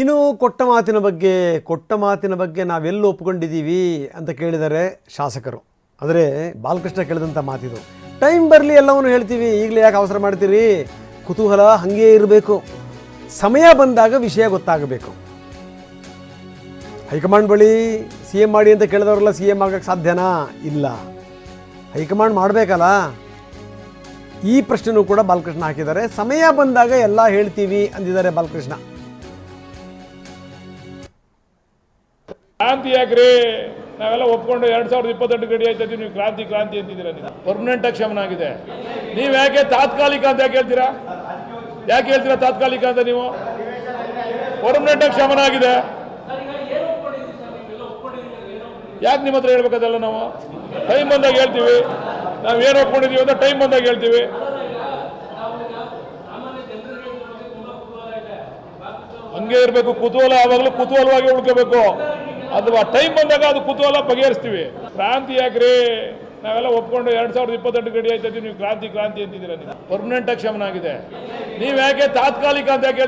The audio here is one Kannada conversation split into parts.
ಇನ್ನು ಕೊಟ್ಟ ಮಾತಿನ ಬಗ್ಗೆ ನಾವೆಲ್ಲ ಒಪ್ಕೊಂಡಿದ್ದೀವಿ ಅಂತ ಕೇಳಿದರೆ ಶಾಸಕರು. ಆದರೆ ಬಾಲಕೃಷ್ಣ ಕೇಳಿದಂಥ ಮಾತಿದು. ಟೈಮ್ ಬರಲಿ ಎಲ್ಲವನ್ನು ಹೇಳ್ತೀವಿ, ಈಗಲೇ ಯಾಕೆ ಅವಸರ ಮಾಡ್ತೀರಿ? ಕುತೂಹಲ ಹಾಗೇ ಇರಬೇಕು. ಸಮಯ ಬಂದಾಗ ವಿಷಯ ಗೊತ್ತಾಗಬೇಕು. ಹೈಕಮಾಂಡ್ ಬಳಿ ಸಿ ಎಂ ಮಾಡಿ ಅಂತ ಕೇಳಿದವರೆಲ್ಲ ಸಿ ಎಂ ಆಗೋಕ್ಕೆ ಸಾಧ್ಯನಾ? ಇಲ್ಲ. ಹೈಕಮಾಂಡ್ ಮಾಡಬೇಕಲ್ಲ. ಈ ಪ್ರಶ್ನೆನೂ ಕೂಡ ಬಾಲಕೃಷ್ಣ ಹಾಕಿದ್ದಾರೆ. ಸಮಯ ಬಂದಾಗ ಎಲ್ಲ ಹೇಳ್ತೀವಿ ಅಂದಿದ್ದಾರೆ ಬಾಲಕೃಷ್ಣ. ಕ್ರಾಂತಿ ಯಾಕ್ರಿ? ನಾವೆಲ್ಲ ಒಪ್ಕೊಂಡು 2028 ಗಡಿ ಆಯ್ತಾ ನೀವು ಕ್ರಾಂತಿ ಅಂತಿದ್ದೀರಾ? ನೀವು ಪರ್ಮನೆಂಟ್ ಆಗಿ ಶಮನ ಆಗಿದೆ. ನೀವು ಯಾಕೆ ತಾತ್ಕಾಲಿಕ ಅಂತ ಯಾಕೆ ಹೇಳ್ತೀರಾ? ತಾತ್ಕಾಲಿಕ ಅಂತ? ನೀವು ಪರ್ಮನೆಂಟ್ ಆಗಿ ಶಮನ ಆಗಿದೆ. ಯಾಕೆ ನಿಮ್ಮ ಹತ್ರ ಹೇಳ್ಬೇಕದಲ್ಲ? ನಾವು ಟೈಮ್ ಬಂದಾಗ ಹೇಳ್ತೀವಿ. ನಾವು ಏನು ಒಪ್ಕೊಂಡಿದ್ದೀವಿ ಅಂತ ಟೈಮ್ ಬಂದಾಗ ಹೇಳ್ತೀವಿ. ಹಂಗೆ ಇರಬೇಕು ಕುತೂಹಲ. ಯಾವಾಗಲೂ ಕುತೂಹಲವಾಗಿ ಉಳ್ಕೋಬೇಕು. ಅಥವಾ ಟೈಮ್ ಬಂದಾಗ ಅದು ಕುತೂಹಲ ಬಗೆಹರಿಸ್ತೀವಿ. ಕ್ರಾಂತಿ ಯಾಕ್ರಿ? ನಾವೆಲ್ಲ ಒಪ್ಕೊಂಡು 2028 ಗಡಿ ಆಯ್ತಾ ನೀವು ಕ್ರಾಂತಿ ಅಂತಿದ್ದೀರಾ? ನೀವು ಪರ್ಮನೆಂಟ್ ಆಗಿ ಶಮನ ಆಗಿದೆ. ನೀವು ಯಾಕೆ ತಾತ್ಕಾಲಿಕ ಅಂತ ಯಾಕೆ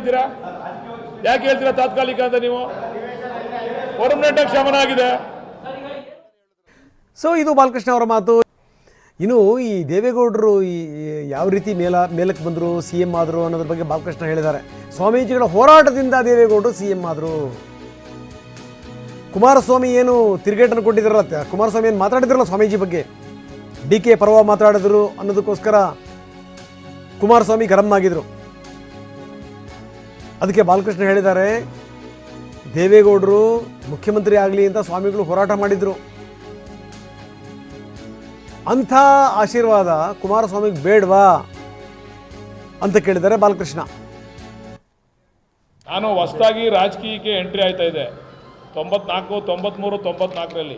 ಹೇಳ್ತೀರಾ? ತಾತ್ಕಾಲಿಕ ಅಂತ? ನೀವು ಪರ್ಮನೆಂಟ್ ಆಗಿ ಶಮನ ಆಗಿದೆ. ಸೊ ಇದು ಬಾಲಕೃಷ್ಣ ಅವರ ಮಾತು. ಇನ್ನು ಈ ದೇವೇಗೌಡರು ಯಾವ ರೀತಿ ಮೇಲಕ್ಕೆ ಬಂದರು, ಸಿ ಎಂ ಆದರು ಅನ್ನೋದ್ರ ಬಗ್ಗೆ ಬಾಲಕೃಷ್ಣ ಹೇಳಿದ್ದಾರೆ. ಸ್ವಾಮೀಜಿಗಳ ಹೋರಾಟದಿಂದ ದೇವೇಗೌಡರು ಸಿ ಎಂ ಆದರು. ಕುಮಾರಸ್ವಾಮಿ ಏನು ತಿರುಗೇಟನ್ನು ಕೊಟ್ಟಿದ್ದಾರಲ್ಲ, ಕುಮಾರಸ್ವಾಮಿ ಏನು ಮಾತಾಡಿದ್ರಲ್ಲ ಸ್ವಾಮೀಜಿ ಬಗ್ಗೆ, ಡಿ ಕೆ ಪರವ ಮಾತಾಡಿದ್ರು ಅನ್ನೋದಕ್ಕೋಸ್ಕರ ಕುಮಾರಸ್ವಾಮಿ ಗರಂ ಆಗಿದ್ರು. ಅದಕ್ಕೆ ಬಾಲಕೃಷ್ಣ ಹೇಳಿದ್ದಾರೆ, ದೇವೇಗೌಡರು ಮುಖ್ಯಮಂತ್ರಿ ಆಗಲಿ ಅಂತ ಸ್ವಾಮಿಗಳು ಹೋರಾಟ ಮಾಡಿದರು. ಅಂಥ ಆಶೀರ್ವಾದ ಕುಮಾರಸ್ವಾಮಿಗೆ ಬೇಡವಾ ಅಂತ ಕೇಳಿದ್ದಾರೆ ಬಾಲಕೃಷ್ಣ. ನಾನು ಹೊಸದಾಗಿ ರಾಜಕೀಯಕ್ಕೆ ಎಂಟ್ರಿ ಆಯ್ತಾ ಇದೆ. 94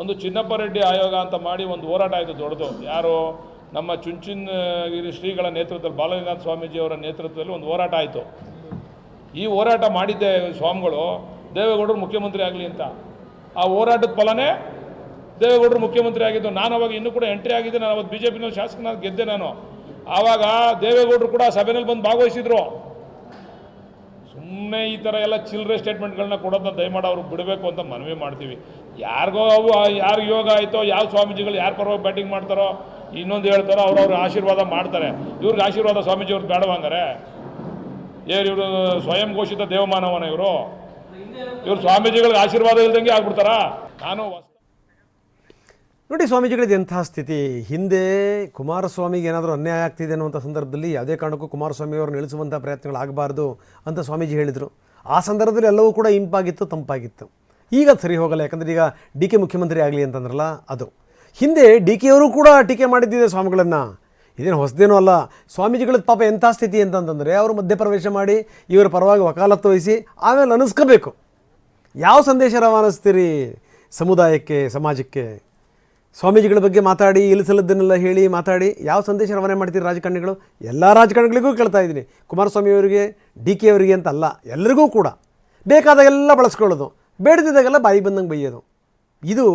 ಒಂದು ಚಿನ್ನಪ್ಪ ರೆಡ್ಡಿ ಆಯೋಗ ಅಂತ ಮಾಡಿ ಒಂದು ಹೋರಾಟ ಆಯಿತು ದೊಡ್ಡದು. ಯಾರು? ನಮ್ಮ ಚುಂಚನಗಿರಿ ಶ್ರೀಗಳ ನೇತೃತ್ವದಲ್ಲಿ, ಬಾಲಗಂಗಾಧರ ಸ್ವಾಮೀಜಿಯವರ ನೇತೃತ್ವದಲ್ಲಿ ಒಂದು ಹೋರಾಟ ಆಯಿತು. ಈ ಹೋರಾಟ ಮಾಡಿದ್ದೆ ಸ್ವಾಮಿಗಳು ದೇವೇಗೌಡರು ಮುಖ್ಯಮಂತ್ರಿ ಆಗಲಿ ಅಂತ. ಆ ಹೋರಾಟದ ಫಲನೇ ದೇವೇಗೌಡರು ಮುಖ್ಯಮಂತ್ರಿ ಆಗಿದ್ದು. ನಾನು ಅವಾಗ ಇನ್ನೂ ಕೂಡ ಎಂಟ್ರಿ ಆಗಿದ್ದೆ. ನಾನು ಅವತ್ತು BJP-ನಲ್ಲಿ ಶಾಸಕನಾಗಿ ಗೆದ್ದೆ. ನಾನು ಆವಾಗ ದೇವೇಗೌಡರು ಕೂಡ ಸಭೆಯಲ್ಲಿ ಬಂದು ಭಾಗವಹಿಸಿದ್ರು. ಸುಮ್ಮನೆ ಈ ಥರ ಎಲ್ಲ ಚಿಲ್ಲರೆ ಸ್ಟೇಟ್ಮೆಂಟ್ಗಳನ್ನ ಕೊಡೋದನ್ನ ದಯಮಾಡಿ ಅವ್ರಿಗೆ ಬಿಡಬೇಕು ಅಂತ ಮನವಿ ಮಾಡ್ತೀವಿ. ಯಾರಿಗೋ ಯಾರಿಗೆ ಯೋಗ ಆಯಿತೋ, ಯಾವ ಸ್ವಾಮೀಜಿಗಳು ಯಾರು ಪರವಾಗಿ ಬ್ಯಾಟಿಂಗ್ ಮಾಡ್ತಾರೋ, ಇನ್ನೊಂದು ಹೇಳ್ತಾರೋ, ಅವ್ರವ್ರ ಆಶೀರ್ವಾದ ಮಾಡ್ತಾರೆ. ಇವ್ರಿಗೆ ಆಶೀರ್ವಾದ ಸ್ವಾಮೀಜಿಯವ್ರಿಗೆ ಬೇಡವಂಗಾರೆ? ಇವರು ಸ್ವಯಂ ಘೋಷಿತ ದೇವಮಾನವನ ಇವರು ಸ್ವಾಮೀಜಿಗಳಿಗೆ ಆಶೀರ್ವಾದ ಇಲ್ದಂಗೆ ಆಗ್ಬಿಡ್ತಾರಾ? ನೋಡಿ ಸ್ವಾಮೀಜಿಗಳದ್ದು ಎಂಥ ಸ್ಥಿತಿ. ಹಿಂದೆ ಕುಮಾರಸ್ವಾಮಿಗೆ ಏನಾದರೂ ಅನ್ಯಾಯ ಆಗ್ತಿದೆ ಅನ್ನುವಂಥ ಸಂದರ್ಭದಲ್ಲಿ ಯಾವುದೇ ಕಾರಣಕ್ಕೂ ಕುಮಾರಸ್ವಾಮಿಯವ್ರನ್ನ ಇಳಿಸುವಂಥ ಪ್ರಯತ್ನಗಳಾಗಬಾರ್ದು ಅಂತ ಸ್ವಾಮೀಜಿ ಹೇಳಿದರು. ಆ ಸಂದರ್ಭದಲ್ಲಿ ಎಲ್ಲವೂ ಕೂಡ ಇಂಪಾಗಿತ್ತು, ತಂಪಾಗಿತ್ತು. ಈಗ ಸರಿ ಹೋಗಲ್ಲ. ಯಾಕಂದರೆ ಈಗ ಡಿ ಕೆ ಮುಖ್ಯಮಂತ್ರಿ ಆಗಲಿ ಅಂತಂದ್ರಲ್ಲ ಅದು. ಹಿಂದೆ ಡಿ ಕೆ ಅವರು ಕೂಡ ಟೀಕೆ ಮಾಡಿದ್ದಿದೆ ಸ್ವಾಮಿಗಳನ್ನು. ಇದೇನು ಹೊಸದೇನೂ ಅಲ್ಲ. ಸ್ವಾಮೀಜಿಗಳದ್ದು ಪಾಪ ಎಂಥ ಸ್ಥಿತಿ ಅಂತಂತಂದರೆ, ಅವರು ಮಧ್ಯಪ್ರವೇಶ ಮಾಡಿ ಇವರ ಪರವಾಗಿ ವಕಾಲತ್ತು ವಹಿಸಿ ಆಮೇಲೆ ಅನಿಸ್ಕೋಬೇಕು. ಯಾವ ಸಂದೇಶ ರವಾನಿಸ್ತೀರಿ ಸಮುದಾಯಕ್ಕೆ, ಸಮಾಜಕ್ಕೆ? ಸ್ವಾಮೀಜಿಗಳ ಬಗ್ಗೆ ಮಾತಾಡಿ, ಇಳಿಸಲದ್ದನ್ನೆಲ್ಲ ಹೇಳಿ ಮಾತಾಡಿ ಯಾವ ಸಂದೇಶ ರವಾನೆ ಮಾಡ್ತೀರಿ ರಾಜಕಾರಣಿಗಳು? ಎಲ್ಲ ರಾಜಕಾರಣಿಗಳಿಗೂ ಕೇಳ್ತಾ ಇದ್ದೀನಿ, ಕುಮಾರಸ್ವಾಮಿಯವರಿಗೆ, ಡಿ ಕೆ ಅವರಿಗೆ ಅಂತ ಅಲ್ಲ, ಎಲ್ಲರಿಗೂ ಕೂಡ ಬೇಕಾದಾಗೆಲ್ಲ ಬಳಸ್ಕೊಳ್ಳೋದು, ಬೇಡದಿದ್ದಾಗೆಲ್ಲ ಬಾಯಿ ಬಂದಂಗೆ ಬೈಯೋದು. ಇದು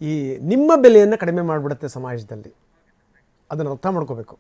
ಈ ನಿಮ್ಮ ಬೆಲೆಯನ್ನು ಕಡಿಮೆ ಮಾಡಿಬಿಡುತ್ತೆ ಸಮಾಜದಲ್ಲಿ. ಅದನ್ನು ಅರ್ಥ ಮಾಡ್ಕೋಬೇಕು.